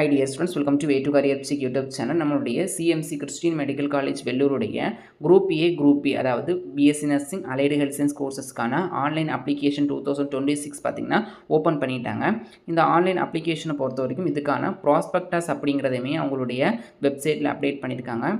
Hi dear students, welcome to Way to Career Psych YouTube channel. நம்மளுடைய CMC Christian medical college வெள்ளூருடைய group A group B அதாவது BSc nursing allied health science கோர்சஸ்க்கான online application 2026 பார்த்தீங்கன்னா open பண்ணிட்டாங்க. இந்த online அப்ளிகேஷனை பொறுத்த வரைக்கும் இதுக்கான ப்ராஸ்பெக்டஸ் அப்படிங்கிறதையுமே அவங்களுடைய வெப்சைட்டில் அப்டேட் பண்ணியிருக்காங்க.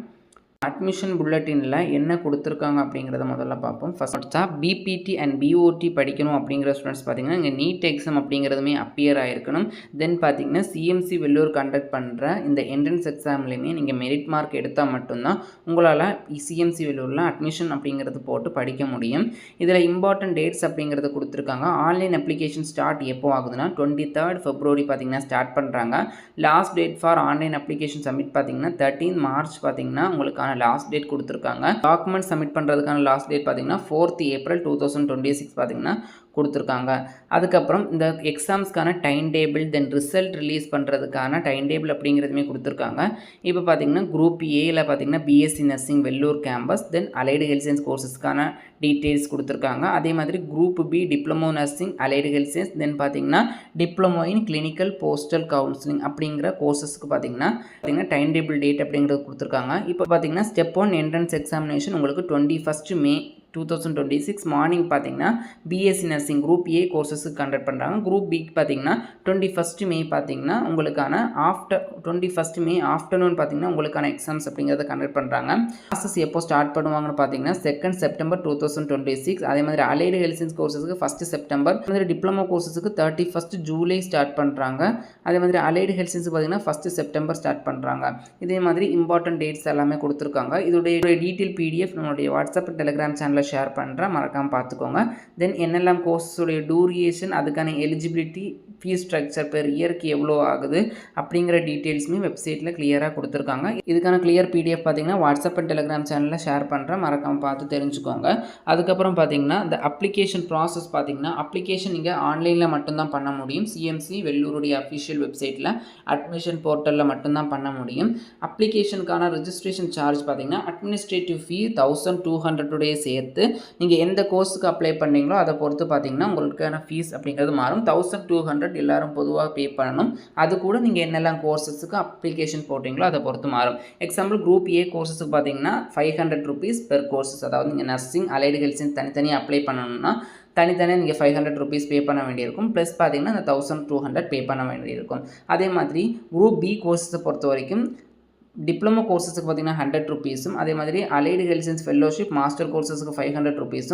அட்மிஷன் புல்லட்டினில் என்ன கொடுத்துருக்காங்க அப்படிங்கிறத முதல்ல பார்ப்போம். ஃபஸ்ட்டாக பிபிடி அண்ட் பிஓடி படிக்கணும் அப்படிங்கிற ஸ்டூடெண்ட்ஸ் பார்த்தீங்கன்னா இங்கே நீட் எக்ஸாம் அப்படிங்கிறதுமே அப்பியர் ஆகிருக்கணும். தென் பார்த்தீங்கன்னா சிஎம்சி வெள்ளூர் கண்டக்ட் பண்ணுற இந்த என்ட்ரன்ஸ் எக்ஸாம்லேயுமே நீங்கள் மெரிட் மார்க் எடுத்தால் மட்டும்தான் உங்களால் சிஎம்சி வெள்ளூரில் அட்மிஷன் அப்படிங்கிறது போட்டு படிக்க முடியும். இதில் இம்பார்ட்டன்ட் டேட்ஸ் அப்படிங்கிறத கொடுத்துருக்காங்க. ஆன்லைன் அப்ளிகேஷன் ஸ்டார்ட் எப்போ ஆகுதுன்னா 23rd February பார்த்தீங்கன்னா ஸ்டார்ட் பண்ணுறாங்க. Last date for online application submit பார்த்தீங்கன்னா 13 March பார்த்தீங்கன்னா உங்களுக்கான லாஸ்ட் டேட் கொடுத்துருக்காங்க. டாக்குமெண்ட் சப்மிட் பண்ணுறதுக்கான லாஸ்ட் டேட் பார்த்தீங்கன்னா 4th April 2026 பார்த்தீங்கன்னா கொடுத்துருக்காங்க. அதுக்கப்புறம் இந்த எக்ஸாம்ஸ்க்கான time table then result release பண்ணுறதுக்கான டைம் டேபிள் அப்படிங்கிறதுமே கொடுத்துருக்காங்க. இப்போ பார்த்தீங்கன்னா குரூப் ஏயில் பார்த்தீங்கன்னா BSc nursing Vellore campus then allied health science கோர்சஸ்க்கான டீட்டெயில்ஸ் கொடுத்துருக்காங்க. அதே மாதிரி group B diploma nursing allied health science then பார்த்தீங்கன்னா diploma in clinical postal counselling அப்படிங்கிற கோர்சஸ்க்கு பார்த்தீங்கன்னா டைம் டேபிள் டேட் அப்படிங்கிறது கொடுத்துருக்காங்க. இப்போ பார்த்தீங்கன்னா ஸ்டெப் 1 என்ட்ரன்ஸ் எக்ஸாமினேஷன் உங்களுக்கு 21st May 2026 மார்னிங் பார்த்தீங்கன்னா பிஎஸ்சி நர்சிங் குரூப் ஏ கோர்சஸுக்கு கண்டக்ட் பண்ணுறாங்க. குரூப் பிக்கு பார்த்தீங்கன்னா 21st May பார்த்தீங்கன்னா உங்களுக்கான 21st May ஆஃப்டர்நூன் பார்த்தீங்கன்னா உங்களுக்கான எக்ஸாம்ஸ் அப்படிங்கிறத கண்டக்ட் பண்ணுறாங்க. கிளாஸஸ் எப்போ ஸ்டார்ட் பண்ணுவாங்கன்னு பார்த்தீங்கன்னா 2nd September 2026. அதே மாதிரி அலைடு ஹெல்த் சயின்ஸ் கோர்சஸுக்கு 1st September. அதே மாதிரி டிப்ளமோ கோர்சஸுக்கு 31st July ஸ்டார்ட் பண்ணுறாங்க. அதே மாதிரி அலைடு ஹெல்த் சயின்ஸ் பார்த்தீங்கன்னா 1st September ஸ்டார்ட் பண்ணுறாங்க. இதே மாதிரி இம்பார்ட்டன்ட் டேட்ஸ் எல்லாமே கொடுத்துருக்காங்க. இதோடைய டீட்டெயில் பிடிஎஃப் நம்மளுடைய வாட்ஸ்அப் டெலிகிராம் சேனலில் ஷேர் பண்ணுறேன், மறக்காமல் பார்த்துக்கோங்க. தென் என்னெல்லாம் கோர்ஸுடைய டூரியேஷன் அதுக்கான எலிஜிபிலிட்டி ஃபீஸ் ஸ்ட்ரக்சர் பெர் இயருக்கு எவ்வளோ ஆகுது அப்படிங்கிற டீட்டெயில்ஸுமே வெப்சைட்டில் கிளியராக கொடுத்துருக்காங்க. இதுக்கான கிளியர் பிடிஎஃப் பார்த்தீங்கன்னா வாட்ஸ்அப் அண்ட் டெலிகிராம் சேனலில் ஷேர் பண்ணுறேன், மறக்காமல் பார்த்து தெரிஞ்சுக்கோங்க. அதுக்கப்புறம் பார்த்தீங்கன்னா இந்த அப்ளிகேஷன் ப்ராசஸ் பார்த்தீங்கன்னா அப்ளிகேஷன் நீங்கள் ஆன்லைனில் மட்டும்தான் பண்ண முடியும். சிஎம்சி வெள்ளூருடைய அஃபிஷியல் வெப்சைட்டில் அட்மிஷன் போர்ட்டலில் மட்டும்தான் பண்ண முடியும். அப்ளிகேஷனுக்கான ரெஜிஸ்ட்ரேஷன் சார்ஜ் பார்த்தீங்கன்னா அட்மினிஸ்ட்ரேட்டிவ் ஃபீ 1200 சேர்த்து நீங்கள் எந்த கோர்ஸுக்கு அப்ளை பண்ணீங்களோ அதை பொறுத்து பார்த்தீங்கன்னா உங்களுக்கான ஃபீஸ் அப்படிங்கிறது மாறும். 1200 எல்லாரும் பொதுவாக பே பண்ணணும். அது கூட நீங்கள் என்னெல்லாம் கோர்சஸுக்கு அப்ளிகேஷன் போட்டிங்களோ அதை பொறுத்து மாறும். எக்ஸாம்பிள் குரூப் ஏ கோர்ஸஸுக்கு பார்த்தீங்கன்னா 500 rupees பெர் கோர்சஸ். அதாவது நீங்கள் நர்சிங் அலைடு ஹெல்த் சயின்ஸ் தனித்தனியாக அப்ளை பண்ணணும்னா தனித்தனியாக நீங்கள் 500 rupees பே பண்ண வேண்டியிருக்கும். ப்ளஸ் பார்த்தீங்கன்னா அந்த 1200 பே பண்ண வேண்டியிருக்கும். அதே மாதிரி குரூப் பி கோர்ஸஸை பொறுத்த வரைக்கும் டிப்ளமோ கோர்சஸுக்கு பார்த்தீங்கன்னா 100 rupees, அதே மாதிரி allied health science fellowship master கோர்சஸுக்கு 500 rupees,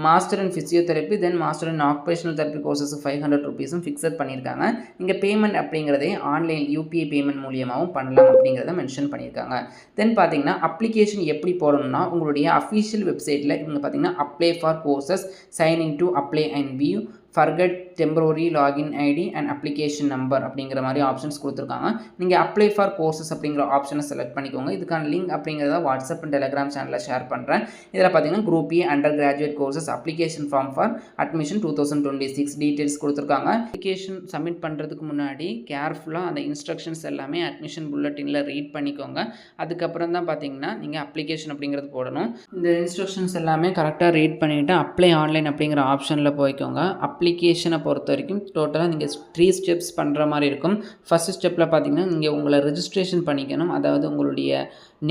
master in physiotherapy then master in occupational therapy கோர்சஸுக்கு 500 rupees ஃபிக்ஸட் பண்ணியிருக்காங்க. இங்கே பேமெண்ட் அப்படிங்கிறதே ஆன்லைன் யூபிஐ பேமெண்ட் மூலியமாகவும் பண்ணலாம் அப்படிங்கிறத மென்ஷன் பண்ணியிருக்காங்க. தென் பார்த்தீங்கன்னா அப்ளிகேஷன் எப்படி போடணும்னா உங்களுடைய அஃபிஷியல் வெப்சைட்டில் இவங்க பார்த்தீங்கன்னா apply for courses, sign in to apply and view, forgot temporary login ID and application number அப்படிங்கிற மாதிரி ஆப்ஷன்ஸ் கொடுத்துருக்காங்க. நீங்கள் அப்ளை ஃபார் கோர்சஸ் அப்படிங்கிற ஆப்ஷனை செலக்ட் பண்ணிக்கோங்க. இதுக்கான லிங்க் அப்படிங்கிறத வாட்ஸ்அப் அண்ட் டெலிகிராம் சேனலில் ஷேர் பண்ணுறேன். இதில் பார்த்தீங்கன்னா group A undergraduate courses application form for admission 2026 details கொடுத்துருக்காங்க. அப்ளிகேஷன் சப்மிட் பண்ணுறதுக்கு முன்னாடி கேர்ஃபுல்லாக அந்த இன்ஸ்ட்ரக்ஷன்ஸ் எல்லாமே அட்மிஷன் புல்லட்டினில் ரீட் பண்ணிக்கோங்க. அதுக்கப்புறம் தான் பார்த்தீங்கன்னா நீங்கள் அப்ளிகேஷன் அப்படிங்கிறது போடணும். இந்த இன்ஸ்ட்ரக்ஷன்ஸ் எல்லாமே கரெக்டாக ரீட் பண்ணிவிட்டு அப்ளை ஆன்லைன் அப்படிங்கிற ஆப்ஷனில் போய்க்கோங்க. அப்ளிகேஷனை பொறுத்த வரைக்கும் டோட்டலாக நீங்கள் 3 steps பண்ணுற மாதிரி இருக்கும். ஃபஸ்ட்டு ஸ்டெப்பில் பார்த்தீங்கன்னா நீங்கள் உங்களை ரெஜிஸ்ட்ரேஷன் பண்ணிக்கணும். அதாவது உங்களுடைய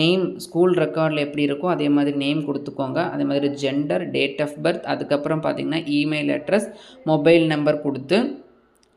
நேம் ஸ்கூல் ரெக்கார்டில் எப்படி இருக்கோ அதே மாதிரி நேம் கொடுத்துக்கோங்க. அதே மாதிரி ஜெண்டர், டேட் ஆஃப் பர்த், அதுக்கப்புறம் பார்த்தீங்கன்னா இமெயில் அட்ரஸ், மொபைல் நம்பர் கொடுத்து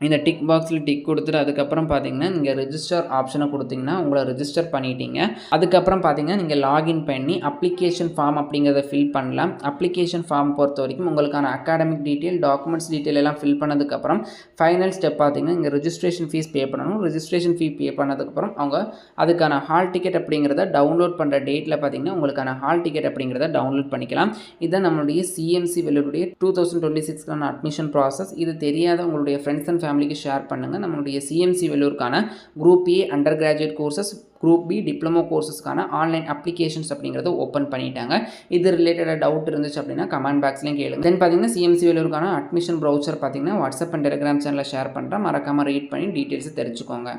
இந்த டிக் பாக்ஸில் டிக் கொடுத்துட்டு அதுக்கப்புறம் பார்த்தீங்கன்னா நீங்கள் ரெஜிஸ்டர் ஆப்ஷனை கொடுத்தீங்கன்னா உங்களை ரெஜிஸ்டர் பண்ணிட்டீங்க. அதுக்கப்புறம் பார்த்தீங்கன்னா நீங்கள் லாகின் பண்ணி அப்ளிகேஷன் ஃபார்ம் அப்படிங்கிறத ஃபில் பண்ணலாம். அப்ளிகேஷன் ஃபார்ம் பொறுத்த வரைக்கும் உங்களுக்கான அகாடமிக் டீட்டெயில், டாக்குமெண்ட்ஸ் டீட்டெயில் எல்லாம் ஃபில் பண்ணதுக்கப்புறம் ஃபைனல் ஸ்டெப் பார்த்தீங்கன்னா நீங்கள் ரெஜிஸ்ட்ரேஷன் ஃபீஸ் பே பண்ணணும். ரெஜிஸ்ட்ரேஷன் ஃபீ பே பண்ணதுக்கப்புறம் அவங்க அதுக்கான ஹால் டிக்கெட் அப்படிங்கிறத டவுன்லோட் பண்ணுற டேட்டில் பார்த்தீங்கன்னா உங்களுக்கான ஹால் டிக்கெட் அப்படிங்கிறத டவுன்லோட் பண்ணிக்கலாம். இதுதான் நம்மளுடைய சிஎம்சி வெள்ளூருடைய 2026 அட்மிஷன் ப்ராசஸ். இது தெரியாத உங்களுடைய ஃப்ரெண்ட்ஸ் அண்ட் ஃபேமிலிக்கு ஷேர் பண்ணுங்கள். நம்மளுடைய சிஎம்சி வெள்ளூருக்கான group A undergraduate courses, group B diploma கோர்சஸ்க்கான ஆன்லைன் அப்ளிகேஷன்ஸ் அப்படிங்கிறத ஓப்பன் பண்ணிட்டாங்க. இது ரிலேட்டடாக டவுட் இருந்துச்சு அப்படின்னா கமெண்ட் பாக்ஸ்லையும் கேளுங்க. தென் பார்த்தீங்கன்னா சிஎம்சி வெள்ளூருக்கான அட்மிஷன் ப்ரௌச்சர் பார்த்தீங்கன்னா வாட்ஸ்அப் அண்ட் டெலிகிராம் சேனலில் ஷேர் பண்ணுறேன், மறக்காமல் ரீட் பண்ணி டீட்டெயில்ஸை தெரிஞ்சுக்கோங்க.